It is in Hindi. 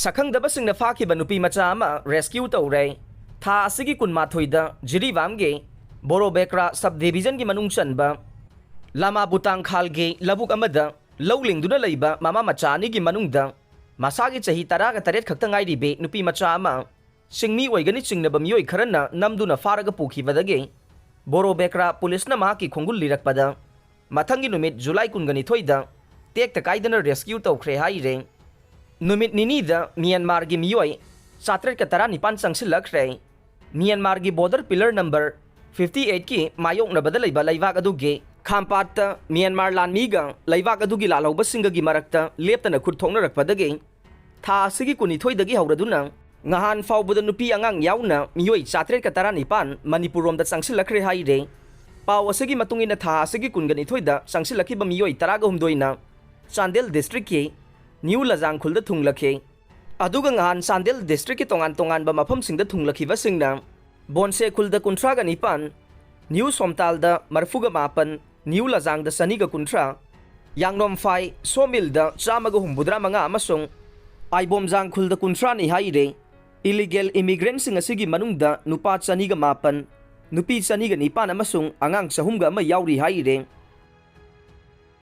सखंगदबसिंगना फाखिबा नुपी मचा अमा रेस्क्यू तौरे था असिगी कुनमाथोइदा जिरीबामगे बोरोबेक्रा सब डिविजन की मनुंग चनबा लामा बुतांग खालगे लबुक अमदा लौलिंगदुना लैबा मामा मचानी की मनुंगदा मसागी चही तरागा तरेट खक्ता ngairibe नुपी मचा अमा सिंगमी ओइगनि चिंगनबा मियोइ खरना नमदुना फारगा पुखिबदगे बोरोबेक्रा पुलिसना माकी खोंगुल लिरकपदा मथंगी नुमित जुलाई कुनगनि थोइदा टेक तकाइदना रेस्क्यू तौख्रे हाइरे नुमित निनीदा म्यांमार की मियोइ 739 चंगसिलखरे म्यांमार की बॉर्डर पिलर नंबर 58 की मायोंगनबदा लैबा लैवाक अदुगे खामपात म्यांमार लानमीगा लैवाक अदुगी लालौबसिंगगी मरक्ता लेप्तना खुरथोंगनरकपदगे था असिगी कुनिथोइदगी हौरदुना ngahan fawbuda nupi angang yauna miyoi 739 manipuromda changsilakre haire paw asigi matungina tha asigi kungani thoida changsilakiba miyoi 13 na Chandel district ki New Lajang khulda thunglakhe aduga ngahan Chandel district ki tongan ba mafam singda thunglakhiba singna Bonse khulda kuntra ga nipan New Somtal da marfuga mapan New Lajang da saniga kuntra Yangnom Phai Somil da chamaga humbudra manga amasung Aibomjang khulda kuntra ni haire illegal immigrants sing asigi manungda nupa chaniga mapan nupi chaniga nipan amasung angang sahumga ama yauri haire